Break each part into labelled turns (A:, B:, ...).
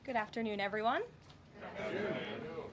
A: Good afternoon, everyone. Good afternoon.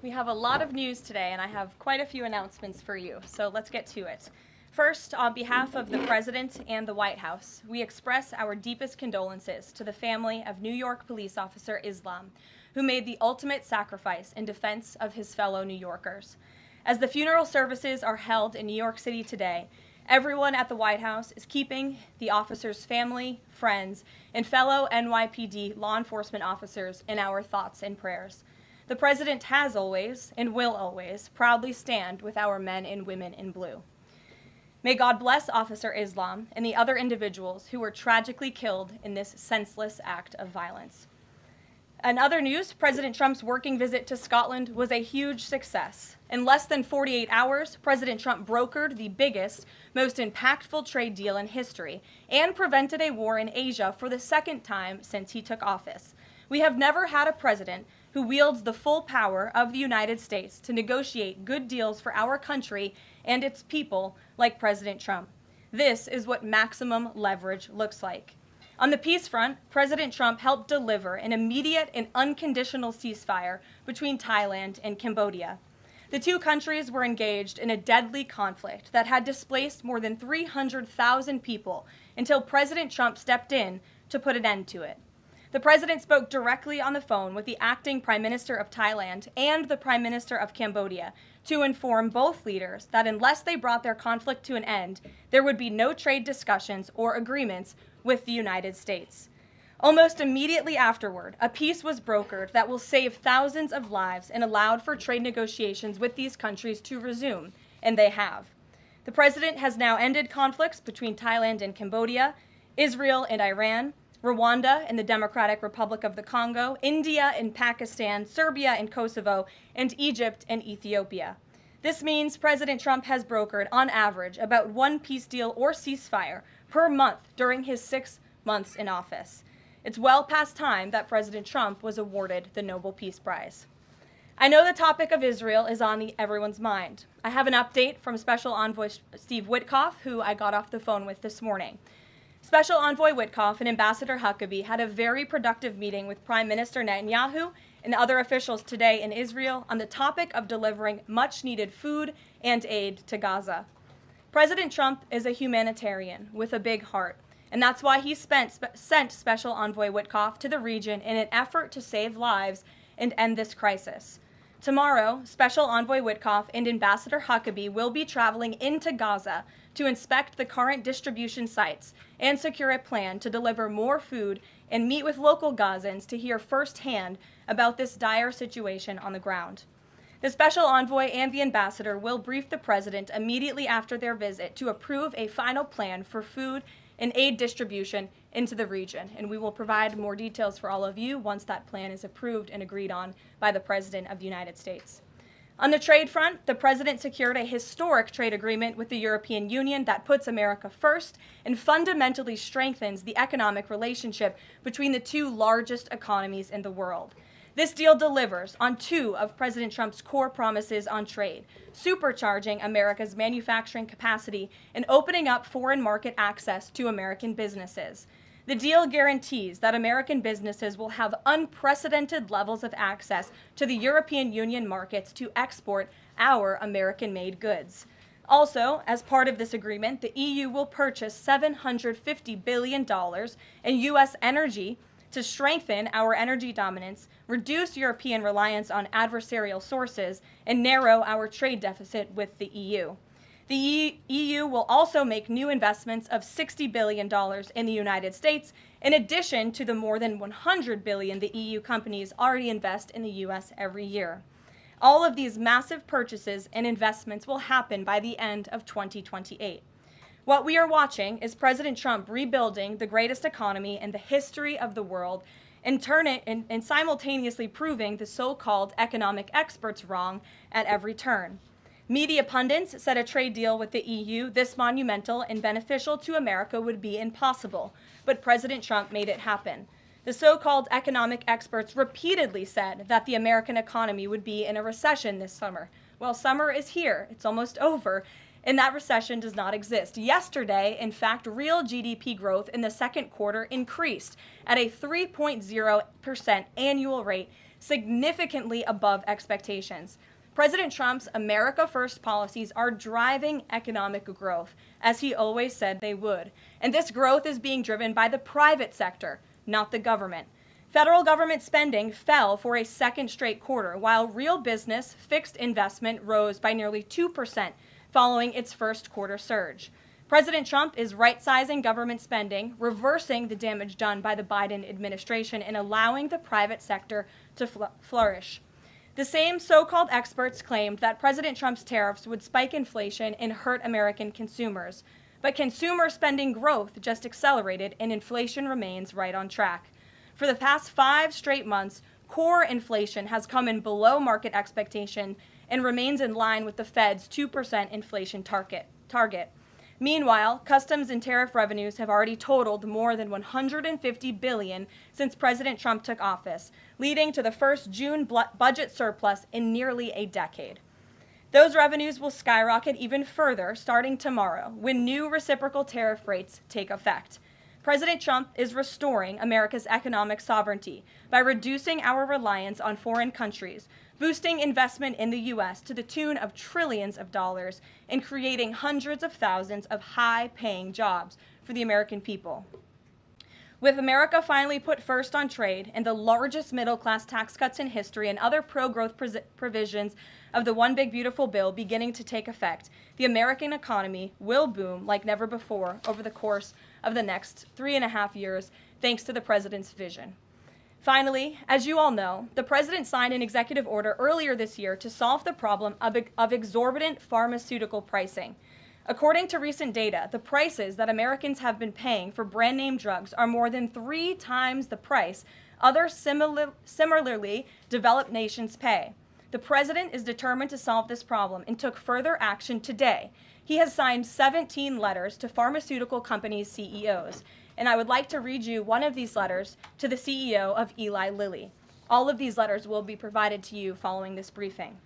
A: We have a lot of news today, and I have quite a few announcements for you, so let's get to it. First, on behalf of the President and the White House, we express our deepest condolences to the family of New York police officer Islam, who made the ultimate sacrifice in defense of his fellow New Yorkers. As the funeral services are held in New York City today, everyone at the White House is keeping the officer's family, friends, and fellow NYPD law enforcement officers in our thoughts and prayers. The President has always, and will always, proudly stand with our men and women in blue. May God bless Officer Islam and the other individuals who were tragically killed in this senseless act of violence. In other news, President Trump's working visit to Scotland was a huge success. In less than 48 hours, President Trump brokered the biggest, most impactful trade deal in history and prevented a war in Asia for the second time since he took office. We have never had a president who wields the full power of the United States to negotiate good deals for our country and its people like President Trump. This is what maximum leverage looks like. On the peace front, President Trump helped deliver an immediate and unconditional ceasefire between Thailand and Cambodia. The two countries were engaged in a deadly conflict that had displaced more than 300,000 people until President Trump stepped in to put an end to it. The president spoke directly on the phone with the acting Prime Minister of Thailand and the Prime Minister of Cambodia to inform both leaders that unless they brought their conflict to an end, there would be no trade discussions or agreements with the United States. Almost immediately afterward, a peace was brokered that will save thousands of lives and allowed for trade negotiations with these countries to resume, and they have. The president has now ended conflicts between Thailand and Cambodia, Israel and Iran, Rwanda and the Democratic Republic of the Congo, India and Pakistan, Serbia and Kosovo, and Egypt and Ethiopia. This means President Trump has brokered, on average, about one peace deal or ceasefire per month during his 6 months in office. It's well past time that President Trump was awarded the Nobel Peace Prize. I know the topic of Israel is on everyone's mind. I have an update from Special Envoy Steve Witkoff, who I got off the phone with this morning. Special Envoy Witkoff and Ambassador Huckabee had a very productive meeting with Prime Minister Netanyahu and other officials today in Israel on the topic of delivering much-needed food and aid to Gaza. President Trump is a humanitarian with a big heart, and that's why he sent Special Envoy Witkoff to the region in an effort to save lives and end this crisis. Tomorrow, Special Envoy Witkoff and Ambassador Huckabee will be traveling into Gaza to inspect the current distribution sites and secure a plan to deliver more food and meet with local Gazans to hear firsthand about this dire situation on the ground. The Special Envoy and the Ambassador will brief the President immediately after their visit to approve a final plan for food and aid distribution into the region, and we will provide more details for all of you once that plan is approved and agreed on by the President of the United States. On the trade front, the President secured a historic trade agreement with the European Union that puts America first and fundamentally strengthens the economic relationship between the two largest economies in the world. This deal delivers on two of President Trump's core promises on trade, supercharging America's manufacturing capacity and opening up foreign market access to American businesses. The deal guarantees that American businesses will have unprecedented levels of access to the European Union markets to export our American-made goods. Also, as part of this agreement, the EU will purchase $750 billion in U.S. energy to strengthen our energy dominance, reduce European reliance on adversarial sources, and narrow our trade deficit with the EU. The EU will also make new investments of $60 billion in the United States, in addition to the more than $100 billion the EU companies already invest in the U.S. every year. All of these massive purchases and investments will happen by the end of 2028. What we are watching is President Trump rebuilding the greatest economy in the history of the world and simultaneously proving the so-called economic experts wrong at every turn. Media pundits said a trade deal with the EU this monumental and beneficial to America would be impossible, but President Trump made it happen. The so-called economic experts repeatedly said that the American economy would be in a recession this summer. Well, summer is here. It's almost over. and that recession does not exist. Yesterday, in fact, real GDP growth in the second quarter increased at a 3.0% annual rate, significantly above expectations. President Trump's America First policies are driving economic growth, as he always said they would. And this growth is being driven by the private sector, not the government. Federal government spending fell for a second straight quarter, while real business fixed investment rose by nearly 2% following its first quarter surge. President Trump is right-sizing government spending, reversing the damage done by the Biden administration, and allowing the private sector to flourish. The same so-called experts claimed that President Trump's tariffs would spike inflation and hurt American consumers. But consumer spending growth just accelerated, and inflation remains right on track. For the past 5 straight months, core inflation has come in below market expectation and remains in line with the Fed's 2% inflation target. Meanwhile, customs and tariff revenues have already totaled more than $150 billion since President Trump took office, leading to the first June budget surplus in nearly a decade. Those revenues will skyrocket even further starting tomorrow when new reciprocal tariff rates take effect. President Trump is restoring America's economic sovereignty by reducing our reliance on foreign countries, boosting investment in the U.S. to the tune of trillions of dollars, and creating hundreds of thousands of high-paying jobs for the American people. With America finally put first on trade and the largest middle-class tax cuts in history and other pro-growth provisions of the One Big Beautiful Bill beginning to take effect, the American economy will boom like never before over the course of the next 3.5 years, thanks to the president's vision. Finally, as you all know, the president signed an executive order earlier this year to solve the problem of exorbitant pharmaceutical pricing. According to recent data, the prices that Americans have been paying for brand name drugs are more than 3 times the price other similarly developed nations pay. The president is determined to solve this problem and took further action today. He has signed 17 letters to pharmaceutical companies' CEOs. And I would like to read you one of these letters to the CEO of Eli Lilly. All of these letters will be provided to you following this briefing.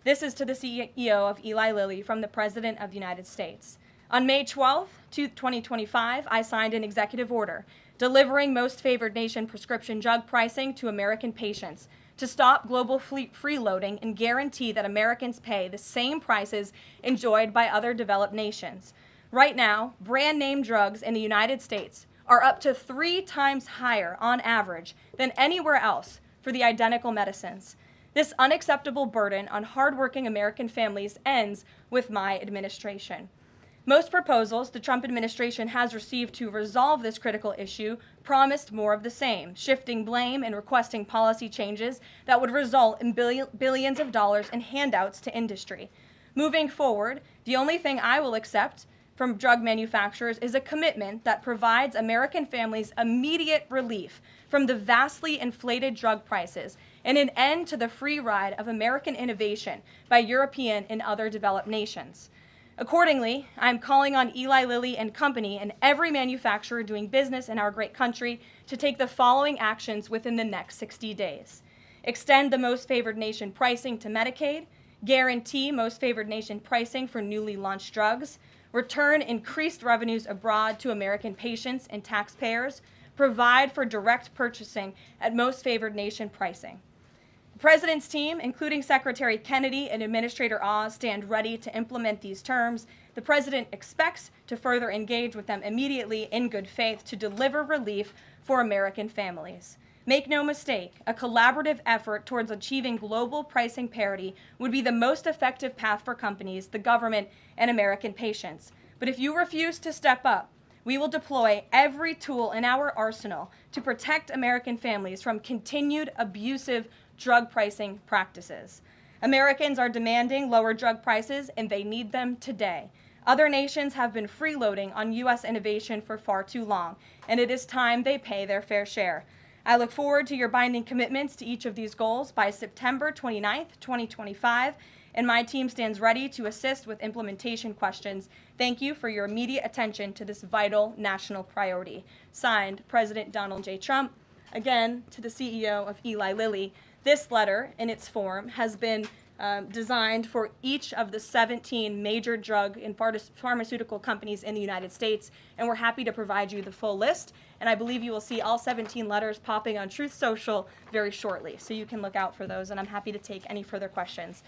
A: This is to the CEO of Eli Lilly from the President of the United States. On May 12, 2025, I signed an executive order delivering most favored nation prescription drug pricing to American patients to stop global freeloading and guarantee that Americans pay the same prices enjoyed by other developed nations. Right now, brand name drugs in the United States are up to 3 times higher on average than anywhere else for the identical medicines. This unacceptable burden on hardworking American families ends with my administration. Most proposals the Trump administration has received to resolve this critical issue promised more of the same, shifting blame and requesting policy changes that would result in billions of dollars in handouts to industry. Moving forward, the only thing I will accept from drug manufacturers is a commitment that provides American families immediate relief from the vastly inflated drug prices and an end to the free ride of American innovation by European and other developed nations. Accordingly, I'm calling on Eli Lilly and Company and every manufacturer doing business in our great country to take the following actions within the next 60 days. Extend the most favored nation pricing to Medicaid, guarantee most favored nation pricing for newly launched drugs, return increased revenues abroad to American patients and taxpayers, provide for direct purchasing at most favored nation pricing. The President's team, including Secretary Kennedy and Administrator Oz, stand ready to implement these terms. The President expects to further engage with them immediately in good faith to deliver relief for American families. Make no mistake, a collaborative effort towards achieving global pricing parity would be the most effective path for companies, the government, and American patients. But if you refuse to step up, we will deploy every tool in our arsenal to protect American families from continued abusive drug pricing practices. Americans are demanding lower drug prices, and they need them today. Other nations have been freeloading on U.S. innovation for far too long, and it is time they pay their fair share. I look forward to your binding commitments to each of these goals by September 29th, 2025, and my team stands ready to assist with implementation questions. Thank you for your immediate attention to this vital national priority. Signed, President Donald J. Trump. Again, to the CEO of Eli Lilly, this letter in its form has been designed for each of the 17 major drug and pharmaceutical companies in the United States, and we're happy to provide you the full list. And I believe you will see all 17 letters popping on Truth Social very shortly, so you can look out for those, and I'm happy to take any further questions.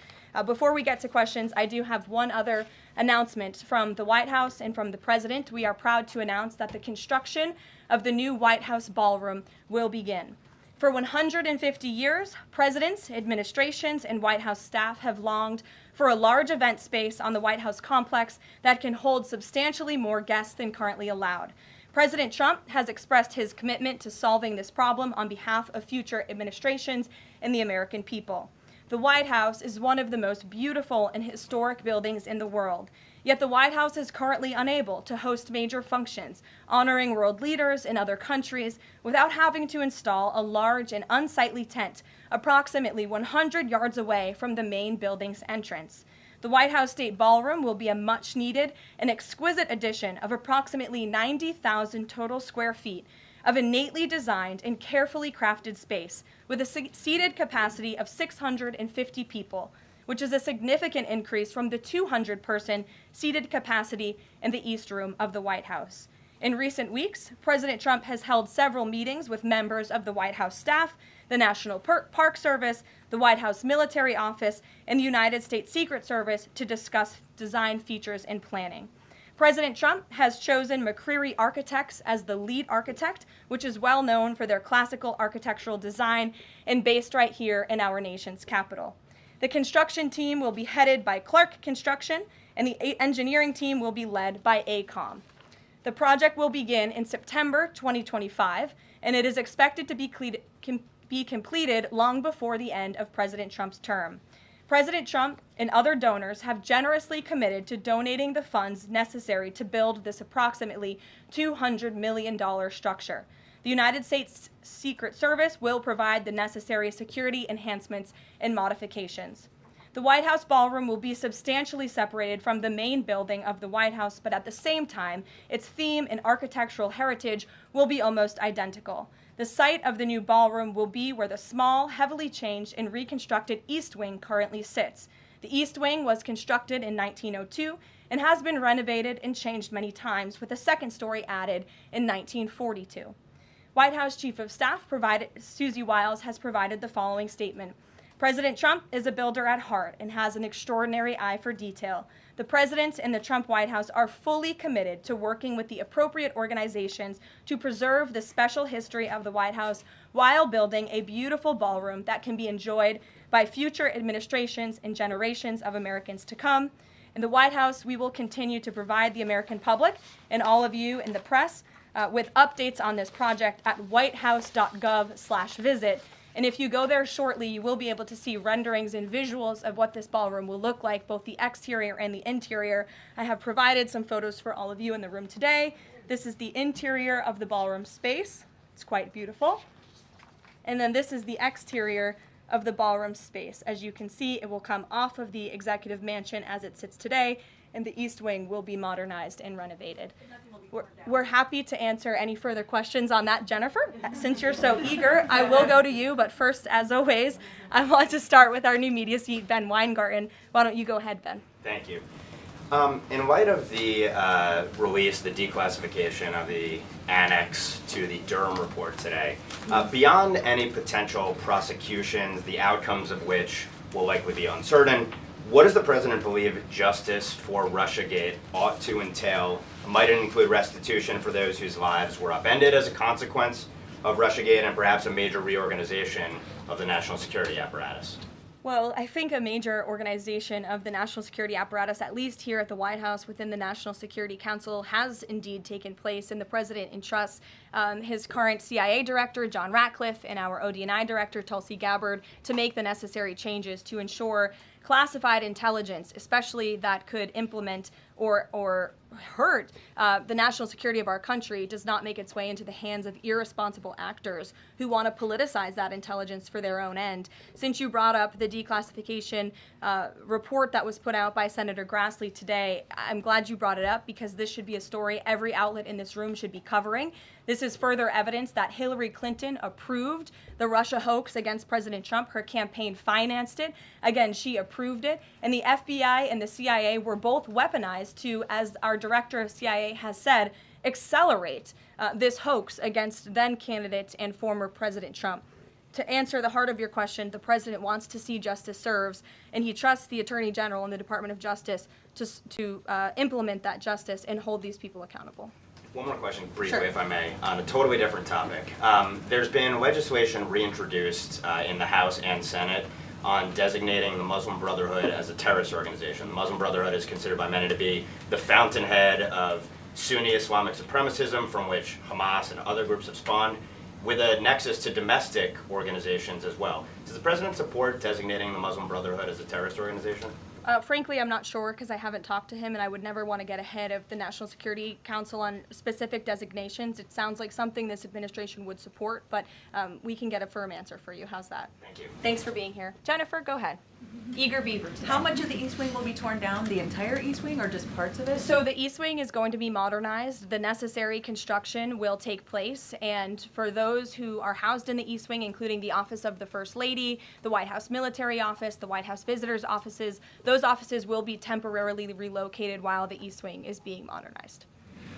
A: Before we get to questions, I do have one other announcement from the White House and from the President. We are proud to announce that the construction of the new White House ballroom will begin. For 150 years, presidents, administrations, and White House staff have longed for a large event space on the White House complex that can hold substantially more guests than currently allowed. President Trump has expressed his commitment to solving this problem on behalf of future administrations and the American people. The White House is one of the most beautiful and historic buildings in the world. Yet the White House is currently unable to host major functions, honoring world leaders in other countries without having to install a large and unsightly tent approximately 100 yards away from the main building's entrance. The White House State Ballroom will be a much-needed and exquisite addition of approximately 90,000 total square feet of innately designed and carefully crafted space with a seated capacity of 650 people, which is a significant increase from the 200-person seated capacity in the East Room of the White House. In recent weeks, President Trump has held several meetings with members of the White House staff, the National Park Service, the White House Military Office, and the United States Secret Service to discuss design features and planning. President Trump has chosen McCreary Architects as the lead architect, which is well known for their classical architectural design and based right here in our nation's capital. The construction team will be headed by Clark Construction, and the engineering team will be led by AECOM. The project will begin in September 2025, and it is expected to be completed long before the end of President Trump's term. President Trump and other donors have generously committed to donating the funds necessary to build this approximately $200 million structure. The United States Secret Service will provide the necessary security enhancements and modifications. The White House ballroom will be substantially separated from the main building of the White House, but at the same time, its theme and architectural heritage will be almost identical. The site of the new ballroom will be where the small, heavily changed and reconstructed East Wing currently sits. The East Wing was constructed in 1902 and has been renovated and changed many times, with a second story added in 1942. White House Chief of Staff Susie Wiles has provided the following statement. President Trump is a builder at heart and has an extraordinary eye for detail. The President and the Trump White House are fully committed to working with the appropriate organizations to preserve the special history of the White House while building a beautiful ballroom that can be enjoyed by future administrations and generations of Americans to come. In the White House, we will continue to provide the American public and all of you in the press with updates on this project at whitehouse.gov/visit. And if you go there shortly, you will be able to see renderings and visuals of what this ballroom will look like, both the exterior and the interior. I have provided some photos for all of you in the room today. This is the interior of the ballroom space. It's quite beautiful. And then this is the exterior of the ballroom space. As you can see, it will come off of the executive mansion as it sits today, and the East Wing will be modernized and renovated. We're happy to answer any further questions on that, Jennifer. Since you're so eager, I will go to you, but first, as always, I want to start with our new media seat, Ben Weingarten. Why don't you go ahead, Ben?
B: Thank you. In light of the release, the declassification of the annex to the Durham report today, beyond any potential prosecutions, the outcomes of which will likely be uncertain, what does the President believe justice for Russiagate ought to entail? Might it include restitution for those whose lives were upended as a consequence of Russiagate, and perhaps a major reorganization of the national security apparatus?
A: Well, I think a major organization of the national security apparatus, at least here at the White House within the National Security Council, has indeed taken place, and the President entrusts his current CIA director, John Ratcliffe, and our ODNI director, Tulsi Gabbard, to make the necessary changes to ensure classified intelligence, especially that could implement or hurt the national security of our country does not make its way into the hands of irresponsible actors who want to politicize that intelligence for their own end. Since you brought up the declassification report that was put out by Senator Grassley today, I'm glad you brought it up because this should be a story every outlet in this room should be covering. This is further evidence that Hillary Clinton approved the Russia hoax against President Trump. Her campaign financed it. Again, she approved it. And the FBI and the CIA were both weaponized to, as our director of CIA has said, accelerate this hoax against then candidate and former President Trump. To answer the heart of your question, the president wants to see justice served, and he trusts the Attorney General and the Department of Justice to implement that justice and hold these people accountable.
B: One more question, briefly,
A: Sure.
B: if I may, on a totally different topic. There's been legislation reintroduced in the House and Senate on designating the Muslim Brotherhood as a terrorist organization. The Muslim Brotherhood is considered by many to be the fountainhead of Sunni Islamic supremacism from which Hamas and other groups have spawned, with a nexus to domestic organizations as well. Does the president support designating the Muslim Brotherhood as a terrorist organization?
A: Frankly, I'm not sure because I haven't talked to him, and I would never want to get ahead of the National Security Council on specific designations. It sounds like something this administration would support, but we can get a firm answer for you. How's that?
B: Thank you.
A: Thanks for beating here. Jennifer, go ahead. Eager beaver today.
C: How much of the East Wing will be torn down? The entire East Wing or just parts of it?
A: So the East Wing is going to be modernized. The necessary construction will take place. And for those who are housed in the East Wing, including the Office of the First Lady, the White House Military Office, the White House Visitors Offices, those offices will be temporarily relocated while the East Wing is being modernized.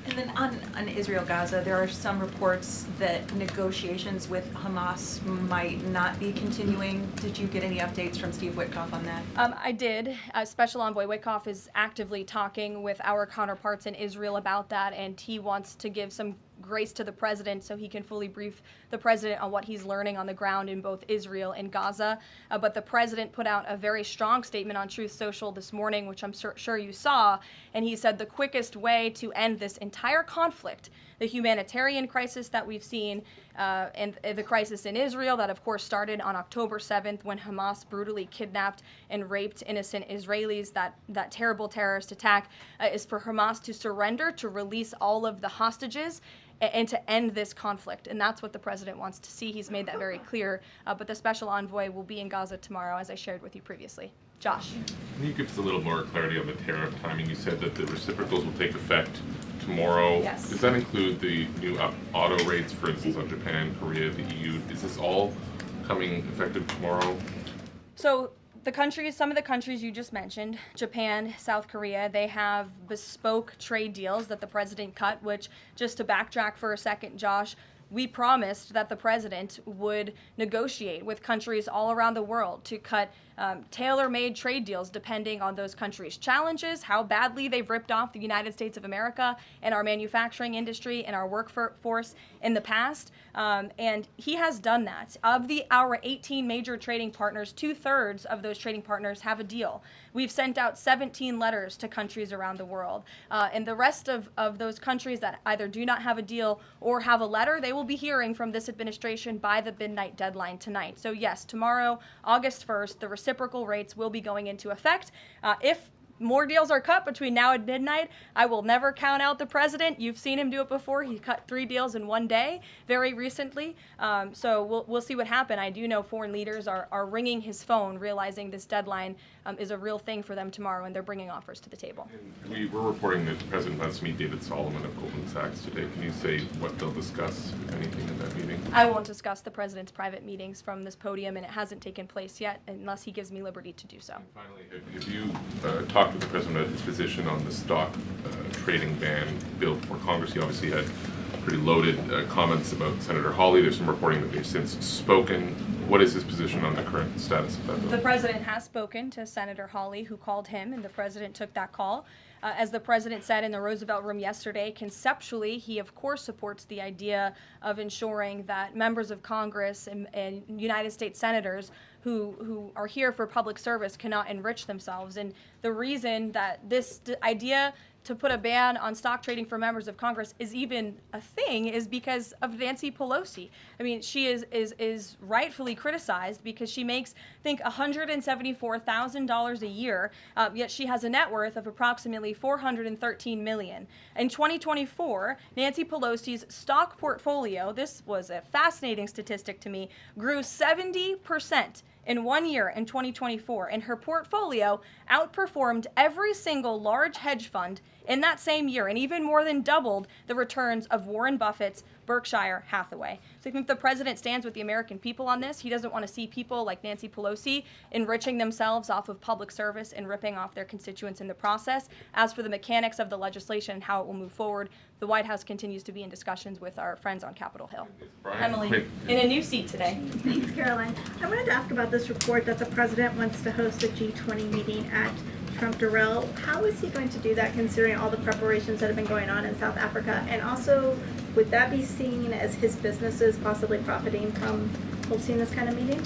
C: And then on Israel-Gaza, there are some reports that negotiations with Hamas might not be continuing. Did you get any updates from Steve Witkoff on that?
A: I did. Special Envoy Witkoff is actively talking with our counterparts in Israel about that, and he wants to give some grace to the president so he can fully brief the president on what he's learning on the ground in both Israel and Gaza. But the president put out a very strong statement on Truth Social this morning, which I'm sure you saw, and he said the quickest way to end this entire conflict, the humanitarian crisis that we've seen, and the crisis in Israel that of course started on October 7th when Hamas brutally kidnapped and raped innocent Israelis, that terrible terrorist attack, is for Hamas to surrender, to release all of the hostages, and to end this conflict. And that's what the president wants to see. He's made that very clear. But the special envoy will be in Gaza tomorrow, as I shared with you previously. Josh.
D: Can you give us a little more clarity on the tariff timing? You said that the reciprocals will take effect tomorrow.
A: Yes.
D: Does that include the new auto rates, for instance, on Japan, Korea, the EU? Is this all coming effective tomorrow?
A: So some of the countries you just mentioned, Japan, South Korea, they have bespoke trade deals that the president cut, which, just to backtrack for a second, Josh, we promised that the president would negotiate with countries all around the world to cut tailor-made trade deals depending on those countries' challenges, how badly they've ripped off the United States of America and our manufacturing industry and our workforce in the past. And he has done that. Of our 18 major trading partners, 2/3 of those trading partners have a deal. We've sent out 17 letters to countries around the world. And the rest of those countries that either do not have a deal or have a letter, they will be hearing from this administration by the midnight deadline tonight. So yes, tomorrow, August 1st, the reciprocal rates will be going into effect. If more deals are cut between now and midnight, I will never count out the president. You've seen him do it before. He cut 3 deals in one day very recently. So we'll see what happens. I do know foreign leaders are ringing his phone, realizing this deadline is a real thing for them tomorrow, and they're bringing offers to the table.
D: We were reporting that the president plans to meet David Solomon of Goldman Sachs today. Can you say what they'll discuss, if anything, in that meeting?
A: I won't discuss the president's private meetings from this podium, and it hasn't taken place yet unless he gives me liberty to do so.
D: And finally, have you talked with the president about his position on the stock trading ban bill before Congress? He obviously had pretty loaded comments about Senator Hawley. There's some reporting that they've since spoken. What is his position on the current status of that bill?
A: The president has spoken to Senator Hawley, who called him, and the president took that call. As the president said in the Roosevelt Room yesterday, conceptually, he of course supports the idea of ensuring that members of Congress and United States senators who are here for public service cannot enrich themselves. And the reason that this idea to put a ban on stock trading for members of Congress is even a thing is because of Nancy Pelosi. I mean, she is rightfully criticized because she makes, I think, $174,000 a year, yet she has a net worth of approximately $413 million. In 2024, Nancy Pelosi's stock portfolio, this was a fascinating statistic to me, grew 70% in 1 year in 2024, and her portfolio outperformed every single large hedge fund in that same year, and even more than doubled the returns of Warren Buffett's Berkshire Hathaway. So I think the president stands with the American people on this. He doesn't want to see people like Nancy Pelosi enriching themselves off of public service and ripping off their constituents in the process. As for the mechanics of the legislation and how it will move forward, the White House continues to be in discussions with our friends on Capitol Hill. Emily, in a new seat today.
E: Thanks, Caroline. I wanted to ask about this report that the president wants to host a G20 meeting at Trump-Durrell. How is he going to do that, considering all the preparations that have been going on in South Africa? And also, would that be seen as his businesses possibly profiting from hosting this kind of meeting?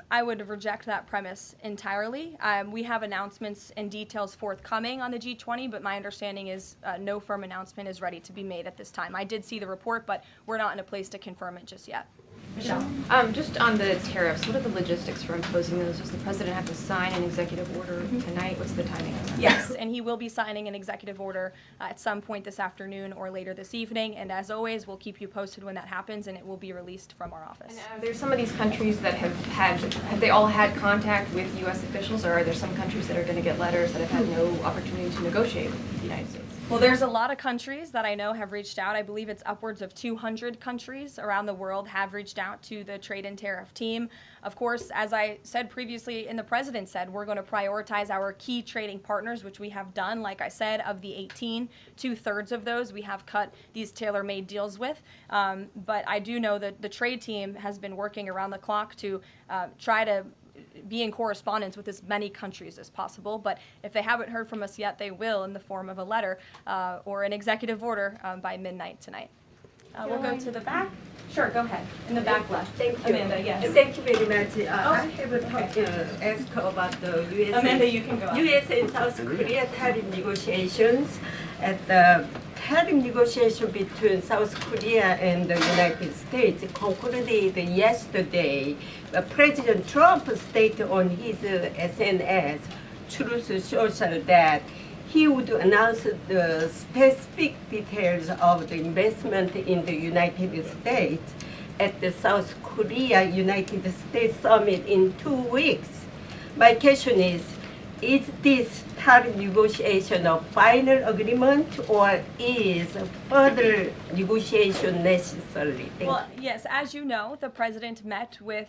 A: I would reject that premise entirely. We have announcements and details forthcoming on the G20, but my understanding is no firm announcement is ready to be made at this time. I did see the report, but we're not in a place to confirm it just yet. Michelle?
F: Just on the tariffs, what are the logistics for imposing those? Does the president have to sign an executive order tonight? What's the timing of that?
A: Yes, and he will be signing an executive order at some point this afternoon or later this evening. And as always, we'll keep you posted when that happens, and it will be released from our office.
F: And there's some of these countries that have they all had contact with U.S. officials, or are there some countries that are going to get letters that have had no opportunity to negotiate with the United States?
A: Well, there's a lot of countries that I know have reached out. I believe it's upwards of 200 countries around the world have reached out to the trade and tariff team. Of course, as I said previously and the president said, we're going to prioritize our key trading partners, which we have done. Like I said, of the 18, 2/3 of those we have cut these tailor-made deals with. But I do know that the trade team has been working around the clock to try to be in correspondence with as many countries as possible. But if they haven't heard from us yet, they will in the form of a letter or an executive order by midnight tonight. We'll go to the back. Sure, go ahead. In the back left.
G: Thank you.
A: Amanda, yes.
G: Thank you very much. I have asked about the U.S.
A: Amanda, you can go up.
G: U.S. and South Korea tariff negotiations. At the tariff negotiation between South Korea and the United States concluded yesterday. President Trump stated on his SNS, Truth Social, that he would announce the specific details of the investment in the United States at the South Korea-United States summit in 2 weeks. My question is this tariff negotiation a final agreement, or is further negotiation necessary?
A: Well, yes, as you know, the president met with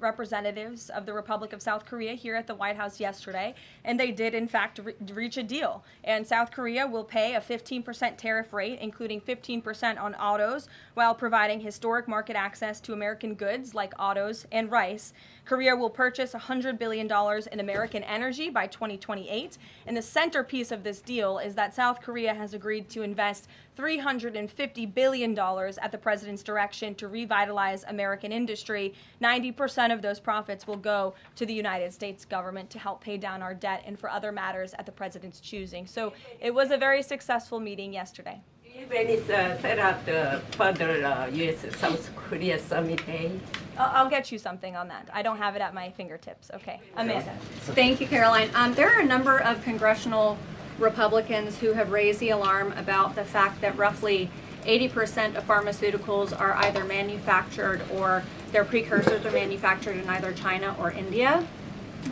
A: representatives of the Republic of South Korea here at the White House yesterday, and they did, in fact, reach a deal. And South Korea will pay a 15% tariff rate, including 15% on autos, while providing historic market access to American goods like autos and rice. Korea will purchase $100 billion in American energy by 2028. And the centerpiece of this deal is that South Korea has agreed to invest $350 billion at the president's direction to revitalize American industry. 90% of those profits will go to the United States government to help pay down our debt and for other matters at the president's choosing. So it was a very successful meeting yesterday.
G: When is set up the further U.S.-South Korea summit day?
A: I'll get you something on that. I don't have it at my fingertips. Okay, Amanda.
H: Thank you, Caroline. There are a number of congressional Republicans who have raised the alarm about the fact that roughly 80% of pharmaceuticals are either manufactured or their precursors are manufactured in either China or India.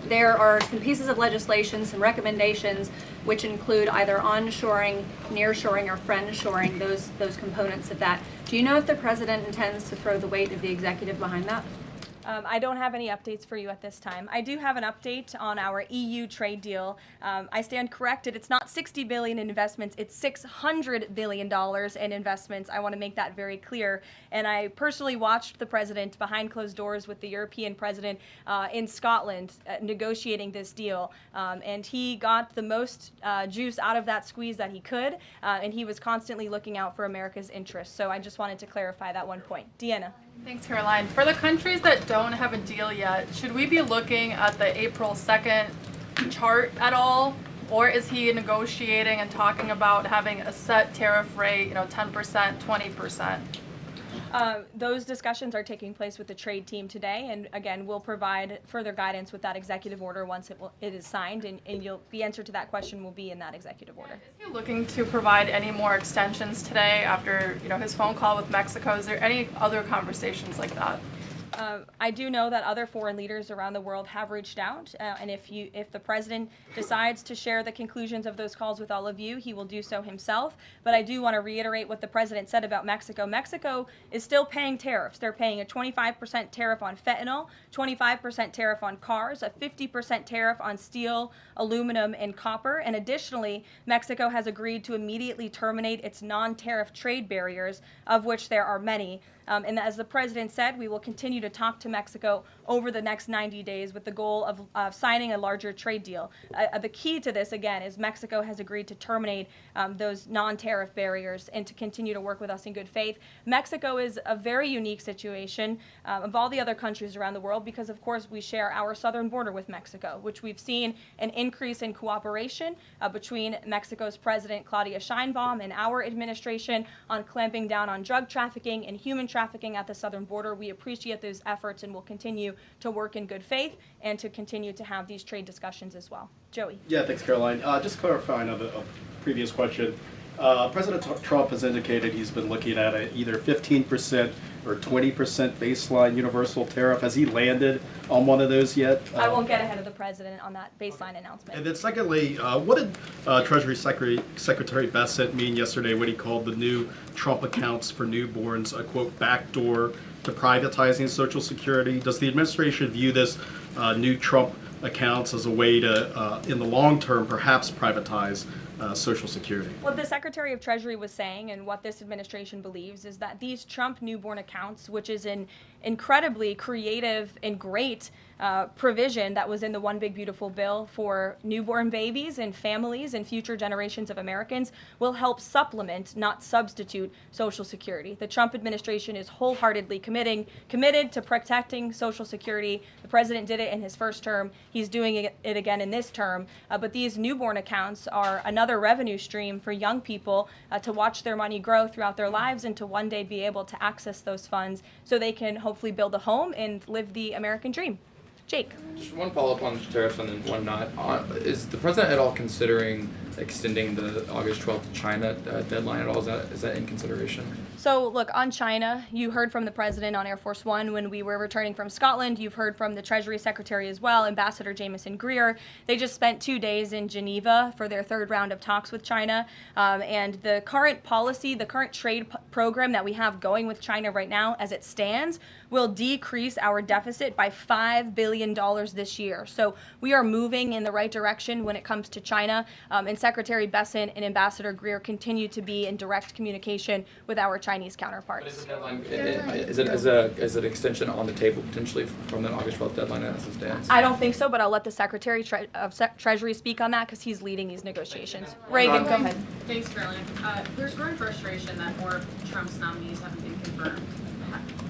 H: There are some pieces of legislation, some recommendations, which include either onshoring, nearshoring, or friendshoring, those components of that. Do you know if the president intends to throw the weight of the executive behind that?
A: I don't have any updates for you at this time. I do have an update on our EU trade deal. I stand corrected. It's not $60 billion in investments. It's $600 billion in investments. I want to make that very clear. And I personally watched the president behind closed doors with the European president in Scotland negotiating this deal. And he got the most juice out of that squeeze that he could. And he was constantly looking out for America's interests. So I just wanted to clarify that one point. Deanna.
I: Thanks, Caroline. For the countries that don't have a deal yet, should we be looking at the April 2nd chart at all? Or is he negotiating and talking about having a set tariff rate, 10%, 20%?
A: Those discussions are taking place with the trade team today, and again, we'll provide further guidance with that executive order once it is signed, and the answer to that question will be in that executive order.
I: Is he looking to provide any more extensions today after his phone call with Mexico? Is there any other conversations like that?
A: I do know that other foreign leaders around the world have reached out, and if the president decides to share the conclusions of those calls with all of you, he will do so himself. But I do want to reiterate what the president said about Mexico. Mexico is still paying tariffs. They're paying a 25% tariff on fentanyl, 25% tariff on cars, a 50% tariff on steel, aluminum, and copper. And additionally, Mexico has agreed to immediately terminate its non-tariff trade barriers, of which there are many. And as the president said, we will continue to talk to Mexico over the next 90 days with the goal of signing a larger trade deal. The key to this, again, is Mexico has agreed to terminate those non-tariff barriers and to continue to work with us in good faith. Mexico is a very unique situation of all the other countries around the world because, of course, we share our southern border with Mexico, which we've seen an increase in cooperation between Mexico's President Claudia Sheinbaum and our administration on clamping down on drug trafficking and human trafficking at the southern border. We appreciate those efforts and will continue to work in good faith and to continue to have these trade discussions as well. Joey.
J: Yeah, thanks, Caroline. Just clarifying a previous question. President Trump has indicated he's been looking at either 15% or 20% baseline universal tariff. Has he landed on one of those yet?
A: I won't get ahead of the president on that baseline announcement.
J: And then secondly, what did Treasury Secretary Bassett mean yesterday when he called the new Trump accounts for newborns a, quote, backdoor to privatizing Social Security? Does the administration view this new Trump accounts as a way to, in the long term, perhaps privatize Social Security?
A: What the Secretary of Treasury was saying and what this administration believes is that these Trump newborn accounts, which is an incredibly creative and great provision that was in the One Big Beautiful Bill for newborn babies and families and future generations of Americans, will help supplement, not substitute, Social Security. The Trump administration is wholeheartedly committed to protecting Social Security. The president did it in his first term. He's doing it again in this term. But these newborn accounts are another revenue stream for young people to watch their money grow throughout their lives and to one day be able to access those funds so they can hopefully build a home and live the American dream. Jake.
K: Just one follow-up on tariffs and then one not. Is the president at all considering extending the August 12th China deadline at all? Is that in consideration?
A: So look, on China, you heard from the president on Air Force One when we were returning from Scotland. You've heard from the Treasury Secretary as well, Ambassador Jameson Greer. They just spent 2 days in Geneva for their third round of talks with China. And the current policy, the current trade program that we have going with China right now as it stands will decrease our deficit by $5 billion this year. So we are moving in the right direction when it comes to China. And Secretary Besson and Ambassador Greer continue to be in direct communication with our Chinese counterparts.
K: But is the deadline, is it extension on the table potentially from the August 12th deadline as it stands?
A: I don't think so, but I'll let the Secretary of Treasury speak on that because he's leading these negotiations. Reagan, go ahead.
L: Thanks, Caroline. There's growing frustration that more of Trump's nominees haven't been confirmed.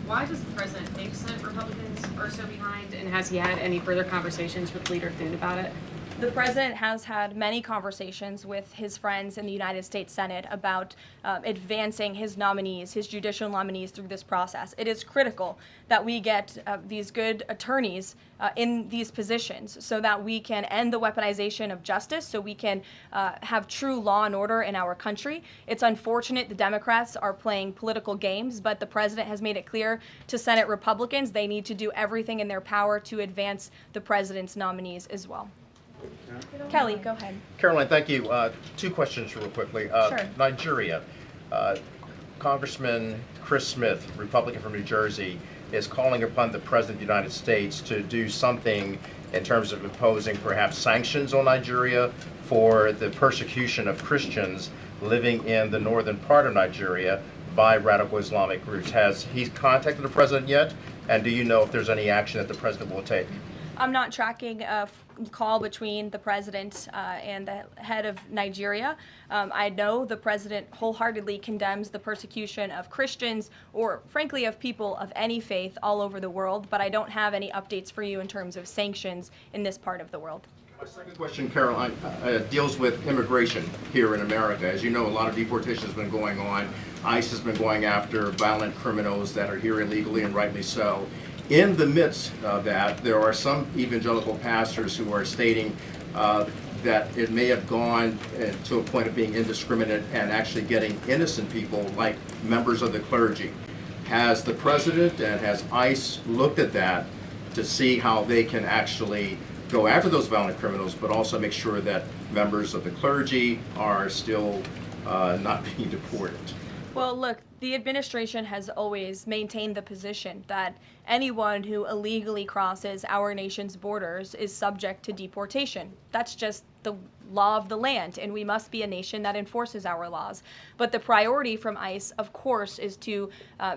L: Why does the president think Senate Republicans are so behind, and has he had any further conversations with Leader Thune about it?
A: The president has had many conversations with his friends in the United States Senate about advancing his nominees, his judicial nominees through this process. It is critical that we get these good attorneys in these positions so that we can end the weaponization of justice, so we can have true law and order in our country. It's unfortunate the Democrats are playing political games, but the president has made it clear to Senate Republicans they need to do everything in their power to advance the president's nominees as well. Kelly, go ahead.
M: Caroline, thank you. 2 questions real quickly.
A: Sure.
M: Nigeria. Congressman Chris Smith, Republican from New Jersey, is calling upon the President of the United States to do something in terms of imposing perhaps sanctions on Nigeria for the persecution of Christians living in the northern part of Nigeria by radical Islamic groups. Has he contacted the President yet? And do you know if there's any action that the President will take?
A: I'm not tracking a call between the president and the head of Nigeria. I know the president wholeheartedly condemns the persecution of Christians or, frankly, of people of any faith all over the world, but I don't have any updates for you in terms of sanctions in this part of the world.
M: My second question, Caroline, deals with immigration here in America. As you know, a lot of deportation has been going on. ICE has been going after violent criminals that are here illegally, and rightly so. In the midst of that, there are some evangelical pastors who are stating that it may have gone to a point of being indiscriminate and actually getting innocent people, like members of the clergy. Has the president and has ICE looked at that to see how they can actually go after those violent criminals, but also make sure that members of the clergy are still not being deported?
A: Well, look, the administration has always maintained the position that anyone who illegally crosses our nation's borders is subject to deportation. That's just the law of the land, and we must be a nation that enforces our laws. But the priority from ICE, of course, is to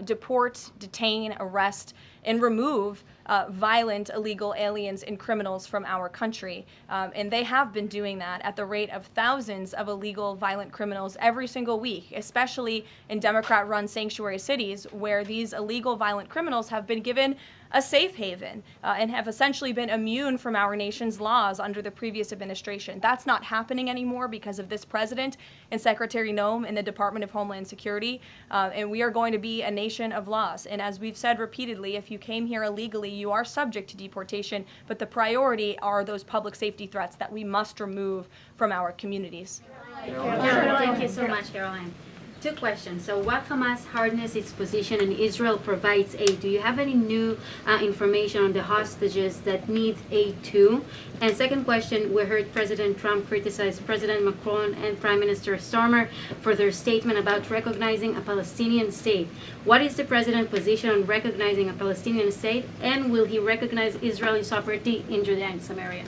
A: deport, detain, arrest, and remove violent illegal aliens and criminals from our country. And they have been doing that at the rate of thousands of illegal violent criminals every single week, especially in Democrat-run sanctuary cities where these illegal violent criminals have been given a safe haven and have essentially been immune from our nation's laws under the previous administration. That's not happening anymore because of this president and Secretary Noem in the Department of Homeland Security, and we are going to be a nation of laws. And as we've said repeatedly, if you came here illegally, you are subject to deportation, but the priority are those public safety threats that we must remove from our communities.
N: Thank you so much, Caroline. Two questions. So what Hamas hardens its position and Israel provides aid? Do you have any new information on the hostages that need aid too? And second question, we heard President Trump criticize President Macron and Prime Minister Starmer for their statement about recognizing a Palestinian state. What is the president's position on recognizing a Palestinian state, and will he recognize Israeli sovereignty in Judea and Samaria?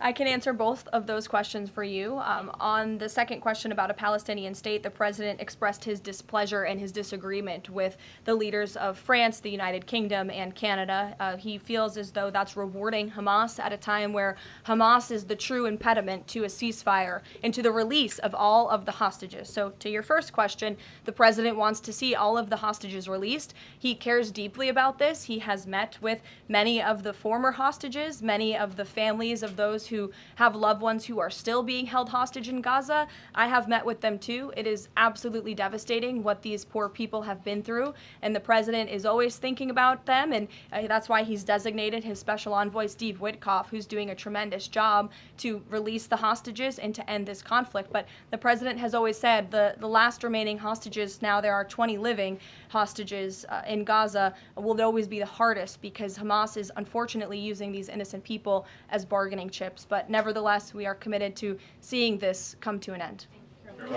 A: I can answer both of those questions for you. On the second question about a Palestinian state, the president expressed his displeasure and his disagreement with the leaders of France, the United Kingdom, and Canada. He feels as though that's rewarding Hamas at a time where Hamas is the true impediment to a ceasefire and to the release of all of the hostages. So to your first question, the president wants to see all of the hostages released. He cares deeply about this. He has met with many of the former hostages, many of the families of those who have loved ones who are still being held hostage in Gaza. I have met with them too. It is absolutely devastating what these poor people have been through, and the president is always thinking about them, and that's why he's designated his special envoy, Steve Witkoff, who's doing a tremendous job to release the hostages and to end this conflict. But the president has always said the last remaining hostages, now there are 20 living hostages in Gaza, will always be the hardest because Hamas is unfortunately using these innocent people as bargaining chips. But nevertheless, we are committed to seeing this come to an end.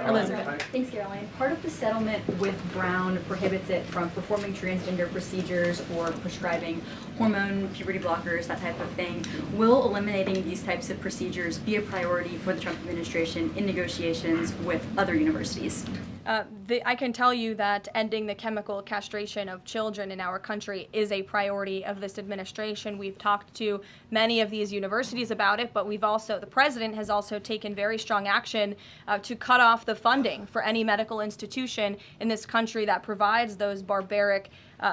A: Elizabeth.
O: Thanks, Caroline. Part of the settlement with Brown prohibits it from performing transgender procedures or prescribing hormone puberty blockers, that type of thing. Will eliminating these types of procedures be a priority for the Trump administration in negotiations with other universities?
A: I can tell you that ending the chemical castration of children in our country is a priority of this administration. We've talked to many of these universities about it, but the president has also taken very strong action to cut off the funding for any medical institution in this country that provides those barbaric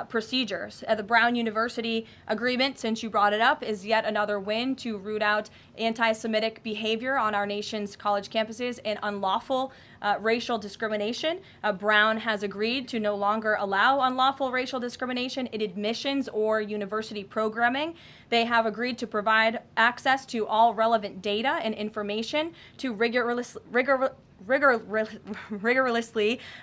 A: procedures. The Brown University agreement, since you brought it up, is yet another win to root out anti-Semitic behavior on our nation's college campuses and unlawful racial discrimination. Brown has agreed to no longer allow unlawful racial discrimination in admissions or university programming. They have agreed to provide access to all relevant data and information to rigorously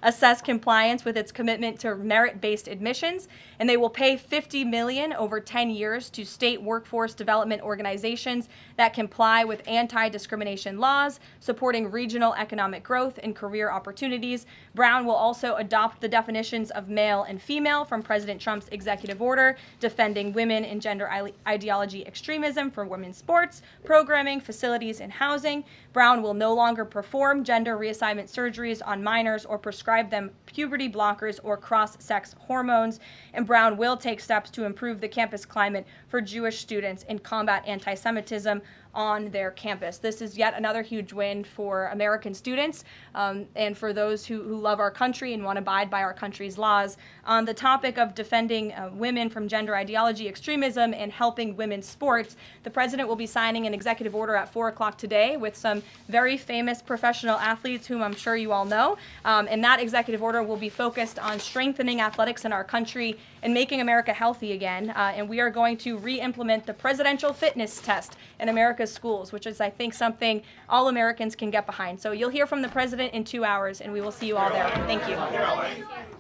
A: assess compliance with its commitment to merit-based admissions, and they will pay $50 million over 10 years to state workforce development organizations that comply with anti-discrimination laws, supporting regional economic growth and career opportunities. Brown will also adopt the definitions of male and female from President Trump's executive order, defending women and gender ideology extremism for women's sports, programming, facilities, and housing. Brown will no longer perform gender gender reassignment surgeries on minors or prescribe them puberty blockers or cross-sex hormones. And Brown will take steps to improve the campus climate for Jewish students and combat anti-Semitism on their campus. This is yet another huge win for American students and for those who love our country and want to abide by our country's laws. On the topic of defending women from gender ideology extremism and helping women's sports, the president will be signing an executive order at 4 o'clock today with some very famous professional athletes whom I'm sure you all know. And that executive order will be focused on strengthening athletics in our country and making America healthy again. And we are going to re-implement the presidential fitness test in America's schools, which is, I think, something all Americans can get behind. So you'll hear from the president in 2 hours, and we will see you all there. Thank you.